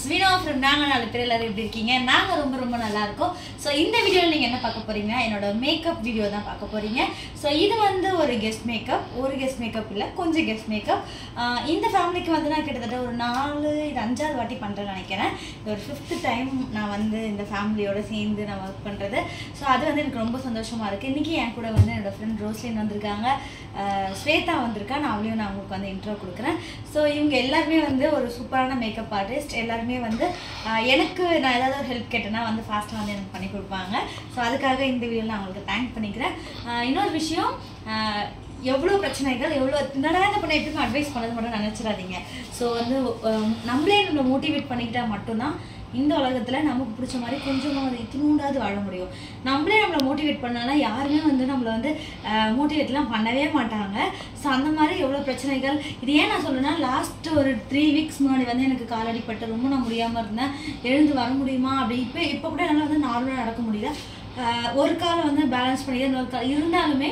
is Vino from நாங்க நாலு பேர் எல்லாரும் எப்படி இருக்கீங்க? நாங்க ரொம்ப ரொம்ப நல்லா இருக்கோம். சோ இந்த வீடியோல நீங்க என்ன பார்க்க போறீங்க? என்னோட மேக்கப் வீடியோ தான் பார்க்க போறீங்க. சோ இது வந்து ஒரு கெஸ்ட் மேக்கப், ஒரு கெஸ்ட் மேக்கப் இல்ல, கொஞ்சம் கெஸ்ட் மேக்கப். இந்த ஃபேமிலிக்கு வந்து நான் கிட்டத்தட்ட ஒரு 5-6 வாட்டி பண்றேன்னு நினைக்கிறேன். இது ஒரு 5th டைம் நான் வந்து இந்த ஃபேமிலியோட சேர்ந்து நான் வர்க் பண்றது. சோ அது வந்து எனக்கு ரொம்ப சந்தோஷமா இருக்கு. இன்னைக்கு என் கூட வந்து என்னோட ஃப்ரெண்ட் ரோஸ்லின் வந்திருக்காங்க, ஸ்வேதா வந்திருக்கா. நான் அவளையும் நான் உங்களுக்கு வந்து இன்ட்ரோ கொடுக்குறேன். ஸோ இவங்க எல்லாருமே வந்து ஒரு சூப்பரான மேக்கப் ஆர்டிஸ்ட். எல்லாருமே வந்து எனக்கு நான் ஏதாவது ஒரு ஹெல்ப் கேட்டேன்னா வந்து ஃபாஸ்ட்டாக வந்து எனக்கு பண்ணி கொடுப்பாங்க. ஸோ அதுக்காக இந்த வீடியோவில் நான் உங்களுக்கு தேங்க் பண்ணிக்கிறேன். இன்னொரு விஷயம், எவ்வளோ பிரச்சனைகள், எவ்வளோ என்னடா இந்த பண்ண எப்படியும் அட்வைஸ் பண்ணது மட்டும் நினச்சிடாதீங்க. ஸோ வந்து நம்மளே நம்மளை மோட்டிவேட் பண்ணிக்கிட்டால் மட்டும்தான் இந்த உலகத்தில் நமக்கு பிடிச்ச மாதிரி கொஞ்சமாக இத்தினூண்டாவது வாழ முடியும். நம்மளே நம்மளை மோட்டிவேட் பண்ணாலும் யாருமே வந்து நம்மளை வந்து மோட்டிவேட்லாம் பண்ணவே மாட்டாங்க. ஸோ அந்த மாதிரி எவ்வளோ பிரச்சனைகள். இது ஏன் நான் சொல்கிறேன்னா, லாஸ்ட்டு ஒரு 3 வீக்ஸ் முன்னாடி வந்து எனக்கு காலடிப்பட்டு ரொம்ப நான் முடியாமல் இருந்தேன். எழுந்து வர முடியுமா அப்படி இப்போ கூட என்னால் வந்து நார்மலாக நடக்க முடியல. ஒரு காலை வந்து பேலன்ஸ் பண்ணி இன்னொரு கால் இருந்தாலுமே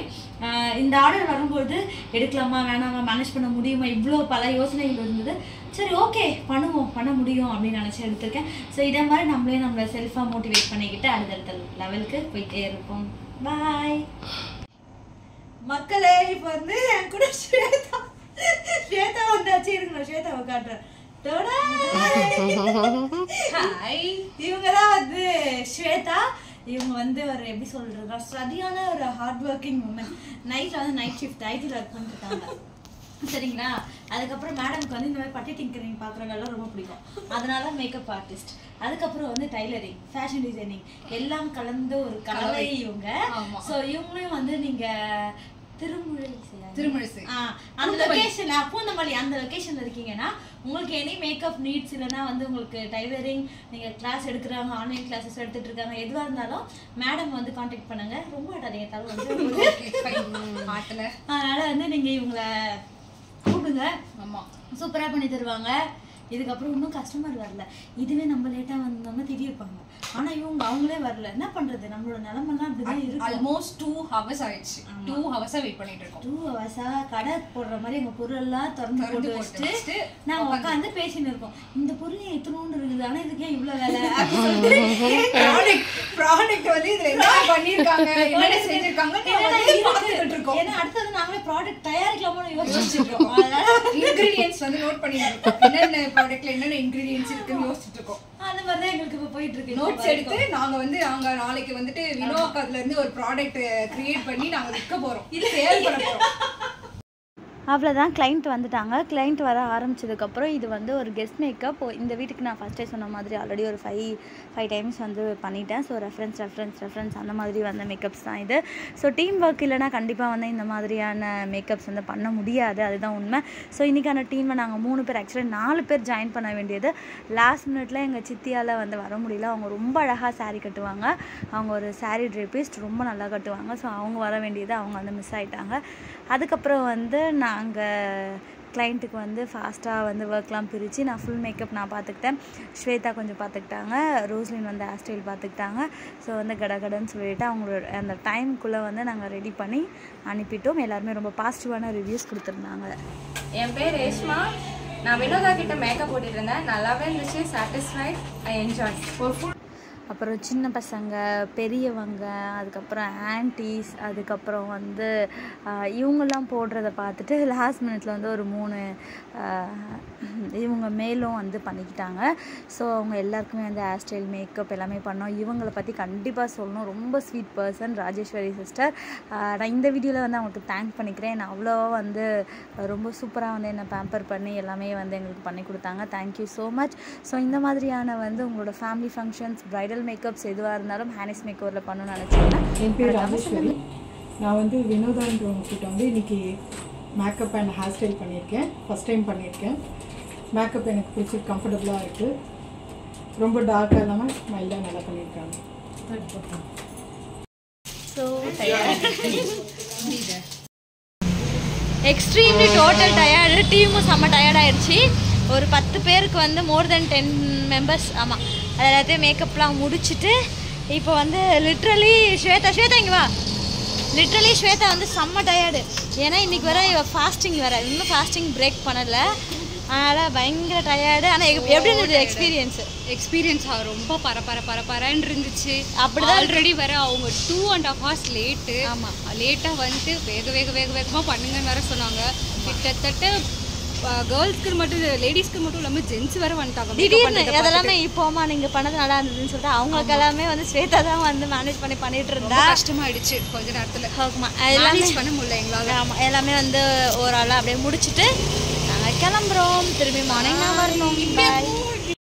இந்த ஆர்டர் வரும்போது எடுக்கலாமா வேணாமா, மேனேஜ் பண்ண முடியுமா, இவ்வளோ பல யோசனைகள் இருந்தது. சரி ஓகே பண்ணுவோம், பண்ண முடியும் அப்படின்னு நினச்சி எடுத்திருக்கேன். ஸோ இதே மாதிரி நம்மளை செல்ஃபாக மோட்டிவேட் பண்ணிக்கிட்டு அடுத்தடுத்த லெவலுக்கு போயிட்டே இருப்போம். பாய் மக்களே. இப்போ வந்து என் கூட ஸ்வேதா வந்தாச்சு. இருக்கு, நான் ஸ்வேதாவை காட்டுறேன். இவங்க தான் வந்து ஸ்வேதா. இவங்க வந்து ஒரு எப்படி சொல்றது, சரியான ஒரு ஹார்ட் ஒர்க்கிங் உமன். நைட்ல வந்து நைட் ஷிஃப்ட் ஐடியில் ஒர்க் பண்ணிருக்காங்க, சரிங்களா. அதுக்கப்புறம் மேடம்க்கு வந்து இந்த மாதிரி பட்டி டிங்கரிங் பார்க்குறதெல்லாம் ரொம்ப பிடிக்கும், அதனால மேக்கப் ஆர்டிஸ்ட். அதுக்கப்புறம் வந்து டைலரிங், ஃபேஷன் டிசைனிங் எல்லாம் கலந்து ஒரு கலவை இவங்க. ஸோ இவங்களையும் வந்து நீங்க திருமுழிசை அந்த லொகேஷன், பூந்தமல்லி அந்த லொகேஷன்ல இருக்கீங்கன்னா உங்களுக்கு எனி மேக்கப் நீட்ஸ் இல்லைன்னா வந்து உங்களுக்கு டைலரிங் நீங்க கிளாஸ் எடுக்கிறாங்க, ஆன்லைன் கிளாஸஸ் எடுத்துட்டு இருக்காங்க, எதுவாக இருந்தாலும் மேடம் வந்து கான்டாக்ட் பண்ணுங்க. ரொம்ப ஆட்டாதீங்க, தலை வந்து அதனால வந்து நீங்க இவங்களை கூப்பிடுங்க. ஆமா, சூப்பரா பண்ணி தருவாங்க. இதுக்கப்புறம் இன்னும் கஸ்டமர் வரல. இதுவே நம்ம லேட்டா வந்தோம்னா திடீர்ப்பாங்க. ஆனா இவங்க அவங்களே வரல, என்ன பண்றது, நம்மளோட நிலைமெல்லாம் அப்படிதான் இருக்கு. ஆல்மோஸ்ட் 2 hours ஆயிடுச்சு. 2 hours வெயிட் பண்ணிட்டு இருக்கோம். 2 hours கடை போடுற மாதிரி எங்க பொருள் எல்லாம் திறந்து போட்டு வச்சுட்டு நாங்க உட்காந்து பேசின்னு இருக்கோம். இந்த பொருள் எத்தனோண்டு இருக்குது, ஆனா இதுக்கு ஏன் இவ்வளவு வேலை? ப்ராடக்ட் வந்து இதுல என்ன பண்ணிருக்காங்க, என்ன செஞ்சிருக்காங்க பார்த்துட்டு இருக்கோம். ஏன்னா அடுத்தது நாங்களே ப்ராடக்ட் தயாரிக்கலாமோன்னு யோசிச்சுட்டு இருக்கோம். அதனால இன்கிரிடியன்ட்ஸ் வந்து நோட் பண்ணிட்டு இருக்கோம். என்னென்ன ப்ராடக்ட்ல என்னென்ன இன்கிரிடியன்ட்ஸ் இருக்குன்னு யோசிச்சுட்டு இருக்கோம். அந்த மாதிரி தான் எங்களுக்கு இப்போ போயிட்டு இருக்கு. நோட்ஸ் எடுத்து நாங்க நாளைக்கு வந்துட்டு வினோகாதுல இருந்து ஒரு ப்ராடக்ட் கிரியேட் பண்ணி நாங்க விற்க போறோம், இது சேல் பண்ண போறோம். அவ்வளோதான், கிளைண்ட் வந்துட்டாங்க. கிளைண்ட் வர ஆரம்பிச்சதுக்கப்புறம் இது வந்து ஒரு கெஸ்ட் மேக்கப். இந்த வீட்டுக்கு நான் ஃபஸ்ட்டே சொன்ன மாதிரி ஆல்ரெடி ஒரு 5 டைம்ஸ் வந்து பண்ணிட்டேன். ஸோ ரெஃபரன்ஸ் அந்த மாதிரி வந்த மேக்கப்ஸ் தான் இது. ஸோ டீம் ஒர்க் இல்லைனா கண்டிப்பாக வந்து இந்த மாதிரியான மேக்கப்ஸ் வந்து பண்ண முடியாது, அதுதான் உண்மை. ஸோ இன்றைக்கான டீமை நாங்கள் 3 பேர், ஆக்சுவலி 4 பேர் ஜாயின் பண்ண வேண்டியது. லாஸ்ட் மினிட்ல எங்கள் சித்தியால் வந்து வர முடியல. அவங்க ரொம்ப அழகாக சாரீ கட்டுவாங்க, அவங்க ஒரு சாரீ ட்ரெப்பிஸ்ட், ரொம்ப நல்லா கட்டுவாங்க. ஸோ அவங்க வர வேண்டியது, அவங்க வந்து மிஸ் ஆகிட்டாங்க. அதுக்கப்புறம் வந்து நாங்கள் கிளைண்ட்டுக்கு வந்து ஃபாஸ்ட்டாக வந்து ஒர்க்லாம் பிரித்து நான் ஃபுல் மேக்கப் நான் பார்த்துக்கிட்டேன். ஸ்வேதா கொஞ்சம் பார்த்துக்கிட்டாங்க, ரோஸ்லின் வந்து ஹேர் ஸ்டைல் பார்த்துக்கிட்டாங்க. ஸோ வந்து கடகடன்னு சொல்லிவிட்டு அவங்களோட அந்த டைமுக்குள்ளே வந்து நாங்கள் ரெடி பண்ணி அனுப்பிட்டோம். எல்லாருமே ரொம்ப பாசிட்டிவான ரிவ்யூஸ் கொடுத்துருந்தாங்க. என் பேர் ரேஷ்மா. நான் வினோதா கிட்ட மேக்கப் போட்டுட்டு இருந்தேன், நல்லாவே இருந்துச்சு, சாட்டிஸ்ஃபைட், ஐ என்ஜாய். அப்புறம் சின்ன பசங்க, பெரியவங்க, அதுக்கப்புறம் ஆன்டிஸ், அதுக்கப்புறம் வந்து இவங்கெல்லாம் போடுறத பார்த்துட்டு லாஸ்ட் மினிட்ல வந்து ஒரு 3 இவங்க மேலும் வந்து பண்ணிக்கிட்டாங்க. ஸோ அவங்க எல்லாருக்குமே வந்து ஹேர் ஸ்டைல், மேக்கப் எல்லாமே பண்ணோம். இவங்களை பற்றி கண்டிப்பாக சொல்லணும், ரொம்ப ஸ்வீட் பர்சன் ராஜேஸ்வரி சிஸ்டர். நான் இந்த வீடியோவில் வந்து அவங்களுக்கு தேங்க் பண்ணிக்கிறேன். நான் அவ்வளோவா வந்து ரொம்ப சூப்பராக வந்து என்னை பேம்பர் பண்ணி எல்லாமே வந்து எங்களுக்கு பண்ணி கொடுத்தாங்க. Thank you so much. ஸோ இந்த மாதிரியான வந்து உங்களோட ஃபேமிலி ஃபங்க்ஷன்ஸ், பிரைடல் மேக்கப்ஸ் எதுவாக இருந்தாலும் ஹானிஸ் மேக்கோவரில் பண்ணணும்னு நினச்சிங்கன்னா. என் பேர் ராஜேஸ்வரி. நான் வந்து வினோதான்றவங்கக்கிட்ட வந்து இன்றைக்கி மேக்கப் அண்ட் ஹேர் ஸ்டைல் பண்ணியிருக்கேன். ஃபஸ்ட் டைம் பண்ணியிருக்கேன். மேக்கப் எனக்கு பிடிச்சி கம்ஃபர்டபுளாக இருக்குது. ரொம்ப டார்க்காக இல்லாமல் மைல்டாக நல்லா பண்ணியிருக்காங்க. ஸோ எக்ஸ்ட்ரீம்லி டோட்டல் டயர்டு, டீமும் செம்ம டயர்டாயிடுச்சு. ஒரு 10 பேருக்கு வந்து மோர் தென் 10 மெம்பர்ஸ். ஆமாம், அது எல்லாத்தையும் மேக்கப்லாம் முடிச்சுட்டு இப்போ வந்து லிட்ரலி ஸ்வேதா இங்கே வா. லிட்ரலி ஸ்வேதா வந்து செம்ம டயர்டு. ஏன்னா இன்றைக்கி வர ஃபாஸ்டிங் இன்னும் ஃபாஸ்டிங் பிரேக் பண்ணலை. அதனால் பயங்கர டயர்டு. ஆனால் எப்படி இருந்தது எக்ஸ்பீரியன்ஸ்? ரொம்ப பரபரன்னு இருந்துச்சு. அப்படிதான் ஆல்ரெடி வர அவங்க 2.5 hours லேட்டு. ஆமாம், லேட்டாக வந்துட்டு வேகமாக பண்ணுங்கன்னு வேற சொன்னாங்க. கிட்டத்தட்ட கேர்ள்ஸ்க்கு மட்டும் லேடிஸ்க்கு மட்டும் இல்லாமல் ஜென்ஸ் வேற வந்துட்டாங்க. திடீர்னு அதெல்லாமே இப்போமா நீங்கள் பண்ணது நல்லா இருந்ததுன்னு சொல்லிட்டு அவங்களுக்கு எல்லாமே வந்து ஸ்வேதா தான் வந்து மேனேஜ் பண்ணிட்டு இருந்தா. கஷ்டமாயிடுச்சு கொஞ்ச நேரத்தில். ஆமாம், எல்லாமே பண்ண முடியல எங்களால். ஆமாம், எல்லாமே வந்து ஓவராலாக அப்படியே முடிச்சுட்டு நாங்கள் கிளம்புறோம். திரும்பி மார்னிங் நான் வரணும்.